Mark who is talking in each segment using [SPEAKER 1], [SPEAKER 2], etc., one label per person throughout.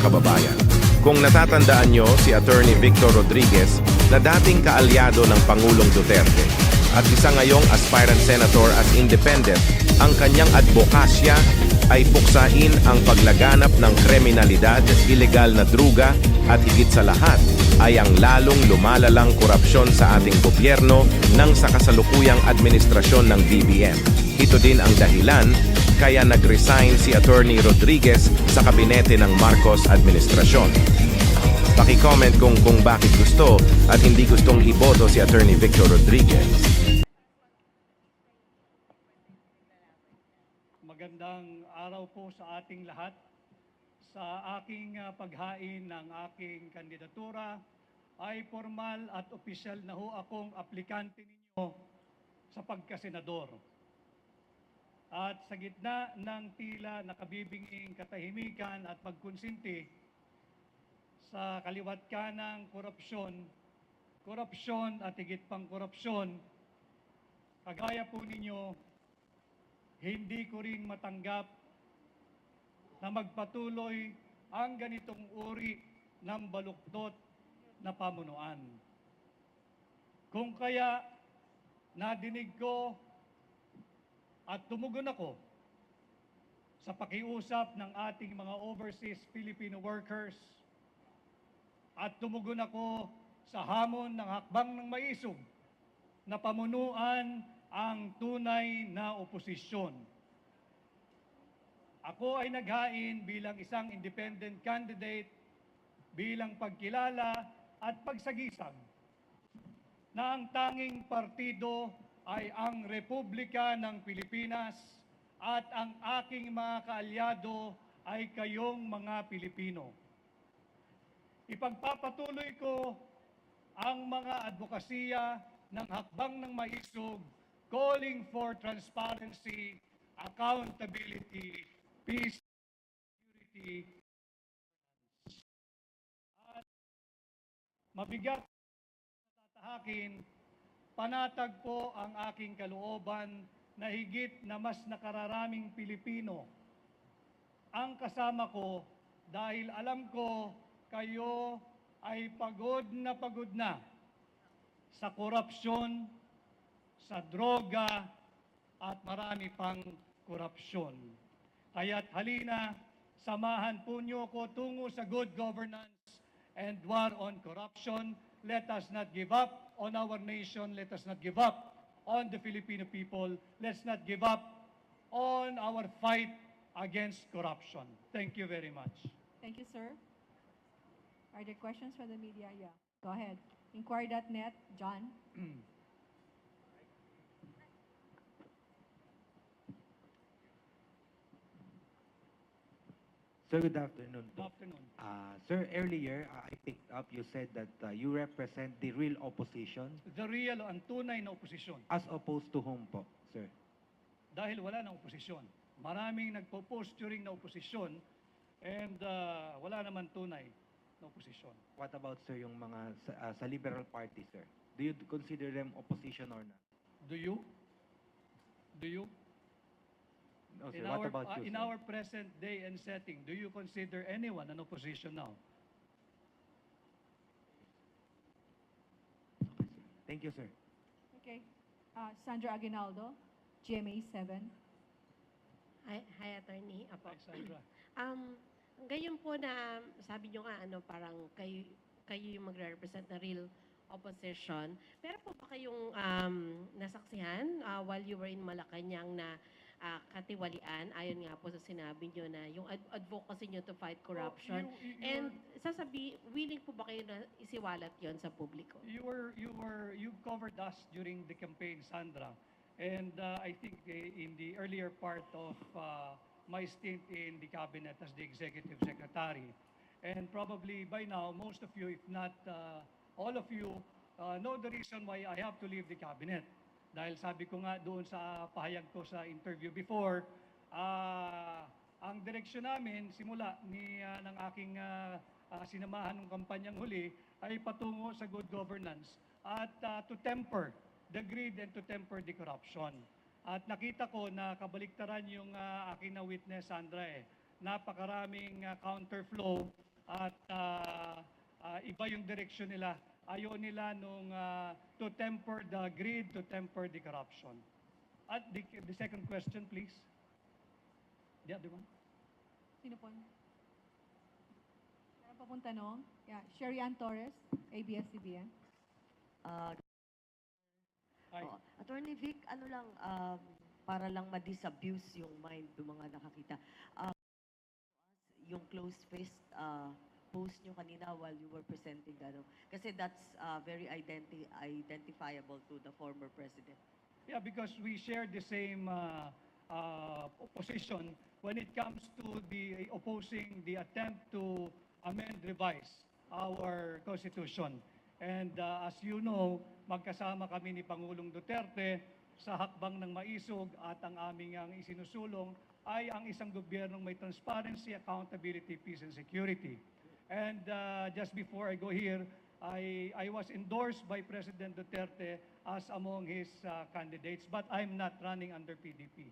[SPEAKER 1] kababayan. Kung natatandaan nyo si Attorney Victor Rodriguez na dating kaalyado ng Pangulong Duterte at isa ngayong aspirant senator as independent, ang kanyang advokasya ay puksain ang paglaganap ng kriminalidad, ilegal na druga at higit sa lahat ay ang lalong lumalalang korupsyon sa ating gobyerno ng sa kasalukuyang administrasyon ng BBM. Ito din ang dahilan kaya nag-resign si Attorney Rodriguez sa kabinete ng Marcos administrasyon. Paki-comment kung bakit gusto at hindi gustong iboto si Attorney Victor Rodriguez.
[SPEAKER 2] Magandang araw po sa ating lahat. Sa aking paghain ng aking kandidatura ay formal at opisyal na ho akong aplikante ninyo sa pagkasenador. At sa gitna ng tila nakabibinging katahimikan at pagkonsinti sa kaliwat kanang korupsyon at higit pang korupsyon, kagaya po ninyo, hindi ko rin matanggap na magpatuloy ang ganitong uri ng baluktot na pamunuan. Kung kaya nadinig ko at tumugon ako sa pakiusap ng ating mga overseas Filipino workers at tumugon ako sa hamon ng hakbang ng maisog na pamunuan ang tunay na oposisyon. Ako ay naghain bilang isang independent candidate bilang pagkilala at pagsagisag na ang tanging partido ay ang Republika ng Pilipinas at ang aking mga kaalyado ay kayong mga Pilipino. Ipagpapatuloy ko ang mga advokasya ng hakbang ng maisog, calling for transparency, accountability, peace, security, at mabigat na tatahakin, panatag po ang aking kalooban na higit na mas nakararaming Pilipino ang kasama ko dahil alam ko kayo ay pagod na sa korupsyon, sa droga at marami pang korupsyon. Kaya't halina, samahan po niyo ko tungo sa good governance and war on corruption. Let us not give up on our nation. Let us not give up on the Filipino people. Let's not give up on our fight against corruption. Thank you very much.
[SPEAKER 3] Thank you, sir. Are there questions from the media? Yeah, go ahead. Inquiry.net, John.
[SPEAKER 4] Sir, good afternoon.
[SPEAKER 2] Good afternoon.
[SPEAKER 4] Sir, earlier I picked up you said that you represent the real opposition
[SPEAKER 2] The real ang tunay na oposisyon.
[SPEAKER 4] as opposed to whom po, sir?
[SPEAKER 2] Dahil wala na oposisyon. Maraming nagpo-post during na oposisyon and wala naman tunay na oposisyon.
[SPEAKER 4] What about, sir, yung mga sa Liberal Party, sir? Do you consider them opposition or not?
[SPEAKER 2] Do you? Do you?
[SPEAKER 4] No, sir. What about you,
[SPEAKER 2] In
[SPEAKER 4] sir?
[SPEAKER 2] our present day and setting, do you consider anyone an opposition now?
[SPEAKER 4] Thank you, sir.
[SPEAKER 3] Okay. Sandra Aguinaldo, GMA 7.
[SPEAKER 5] Hi, Attorney. Apo.
[SPEAKER 2] Hi, Sandra.
[SPEAKER 5] Ngayon po na sabi nyo nga parang kayo yung magre-represent na real opposition. Pero po ba kayong nasaksihan while you were in Malacanang na katiwalian ayon nga po sa sinabi nyo na yung advocacy nyo to fight corruption? And willing po ba kayo na isiwalat yon sa publiko?
[SPEAKER 2] You covered us during the campaign, Sandra. And I think in the earlier part of my stint in the cabinet as the executive secretary. And probably by now, most of you, if not all of you, know the reason why I have to leave the cabinet. Dahil sabi ko nga doon sa pahayag ko sa interview before, ang direksyon namin simula ng aking sinamahan ng kampanyang huli ay patungo sa good governance at to temper the greed and to temper the corruption. At nakita ko na kabaliktaran yung aking na-witness, Sandra. Napakaraming counterflow iba yung direction nila. Ayaw nila nung to temper the greed, to temper the corruption. At the second question, please. The other one.
[SPEAKER 3] Sino po? Meron pa pong tanong? Yeah, Sherry Ann Torres, ABS-CBN.
[SPEAKER 2] Hi.
[SPEAKER 6] Attorney Vic, ano lang, para lang ma-disabuse yung mind ng mga nakakita. Yung closed fist post nyo kanina while you were presenting, kasi that's very identifiable to the former president.
[SPEAKER 2] Yeah, because we share the same position when it comes to the opposing the attempt to amend, revise our Constitution. And as you know, magkasama kami ni Pangulong Duterte sa hakbang ng maisog at ang aming ang isinusulong ay ang isang gobyernong may transparency, accountability, peace, and security. And just before I go here, I was endorsed by President Duterte as among his candidates, but I'm not running under PDP.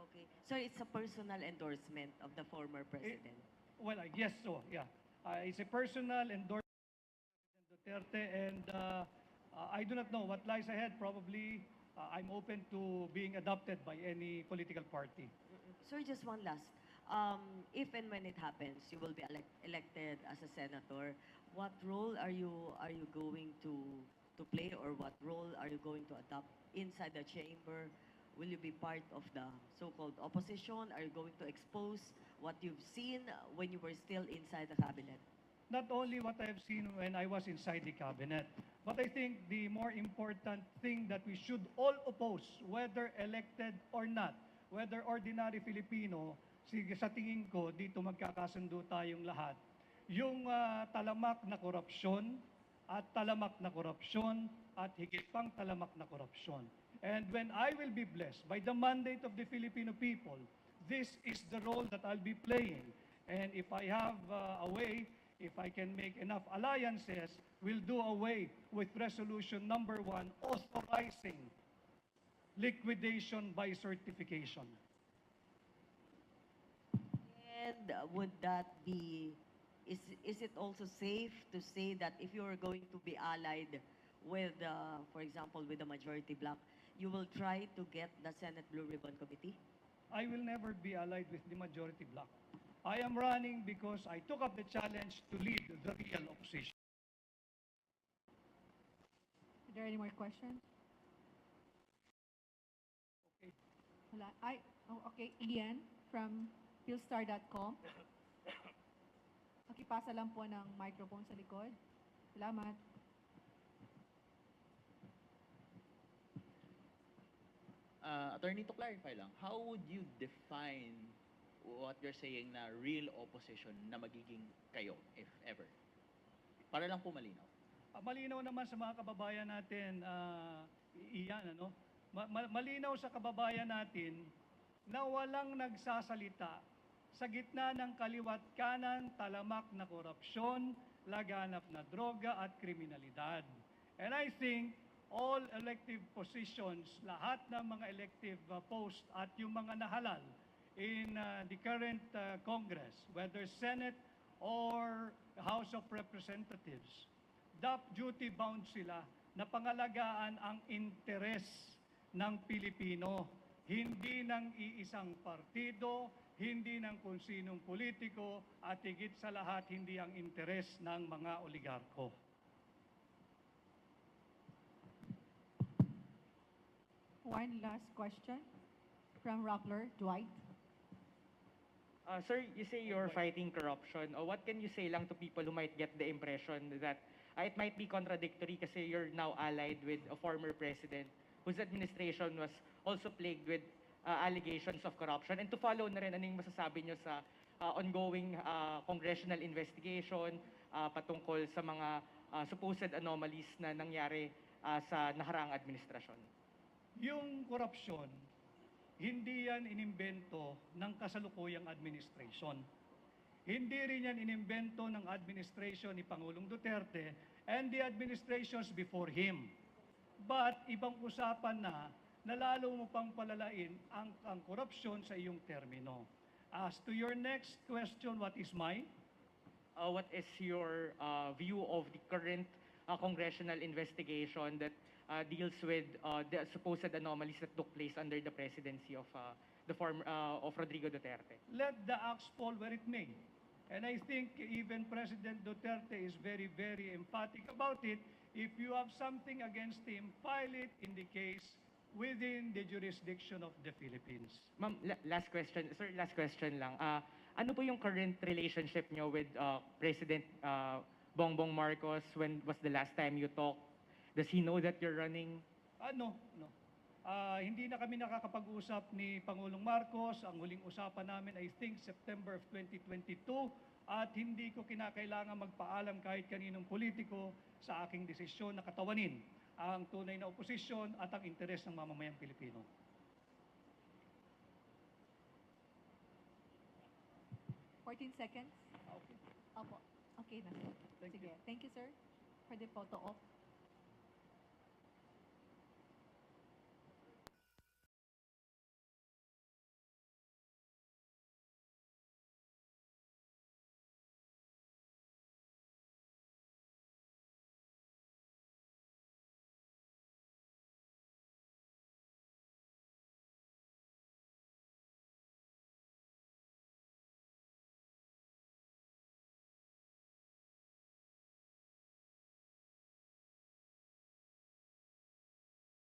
[SPEAKER 6] Okay. So it's a personal endorsement of the former president.
[SPEAKER 2] Well, I guess so, yeah. It's a personal endorsement of President Duterte, and I do not know what lies ahead. Probably I'm open to being adopted by any political party.
[SPEAKER 6] Sir, just one last. If and when it happens, you will be elected as a senator. What role are you going to play, or what role are you going to adopt inside the chamber? Will you be part of the so-called opposition? Are you going to expose what you've seen when you were still inside the cabinet?
[SPEAKER 2] Not only what I have seen when I was inside the cabinet, but I think the more important thing that we should all oppose, whether elected or not, whether ordinary Filipino, sa tingin ko, dito magkakasundo tayong lahat, yung talamak na korupsyon at talamak na korupsyon at higit pang talamak na korupsyon. And when I will be blessed by the mandate of the Filipino people, this is the role that I'll be playing. And if I have a way, if I can make enough alliances, we'll do away with resolution number 1, authorizing liquidation by certification.
[SPEAKER 6] And would that be, is it also safe to say that if you are going to be allied with, for example, with the majority bloc, you will try to get the Senate Blue Ribbon Committee?
[SPEAKER 2] I will never be allied with the majority bloc. I am running because I took up the challenge to lead the real opposition.
[SPEAKER 3] Are there any more questions?
[SPEAKER 2] Okay.
[SPEAKER 3] Wala. Okay, Ian from philstar.com. Pakipasa lang po ng microphone sa likod. Salamat.
[SPEAKER 7] Attorney, to clarify lang, how would you define what you're saying na real opposition na magiging kayo, if ever? Para lang po malinaw.
[SPEAKER 2] Malinaw naman sa mga kababayan natin, iyan, ano? Malinaw sa kababayan natin na walang nagsasalita sa gitna ng kaliwat kanan, talamak na korupsyon, laganap na droga at kriminalidad. And I think all elective positions, lahat ng mga elective posts at yung mga nahalal in the current Congress, whether Senate or House of Representatives, duty bound sila na pangalagaan ang interes ng Pilipino, hindi ng iisang partido, hindi ng kung sinong politiko, at higit sa lahat, hindi ang interes ng mga oligarko.
[SPEAKER 3] One last question from Rappler, Dwight.
[SPEAKER 8] Sir, you say you're fighting corruption. What can you say lang to people who might get the impression that it might be contradictory kasi you're now allied with a former president whose administration was also plagued with allegations of corruption? And to follow na rin, anong masasabi nyo sa ongoing congressional investigation patungkol sa mga supposed anomalies na nangyari sa nakaraang administrasyon?
[SPEAKER 2] Yung korupsyon, hindi yan inimbento ng kasalukuyang administration. Hindi rin yan inimbento ng administration ni Pangulong Duterte and the administrations before him. But ibang usapan na lalo mo pang palalain ang korupsyon sa iyong termino. As to your next question, what is my
[SPEAKER 8] what is your view of the current congressional investigation that deals with the supposed anomalies that took place under the presidency of of Rodrigo Duterte?
[SPEAKER 2] Let the axe fall where it may. And I think even President Duterte is very, very emphatic about it. If you have something against him, file it in the case within the jurisdiction of the Philippines.
[SPEAKER 8] Ma'am, last question. Sir, last question lang. Ano po yung current relationship nyo with President Bongbong Marcos? When was the last time you talked? Does he know that you're running?
[SPEAKER 2] No. Hindi na kami nakakapag-usap ni Pangulong Marcos. Ang huling usapan namin, I think, September of 2022. At hindi ko kinakailangan magpaalam kahit kaninong politiko sa aking desisyon na katawanin ang tunay na oposisyon at ang interes ng mamamayang Pilipino.
[SPEAKER 3] Seconds.
[SPEAKER 2] Okay.
[SPEAKER 3] Opo. Okay na.
[SPEAKER 2] Thank you.
[SPEAKER 3] Sige. Thank you, sir, for the photo op.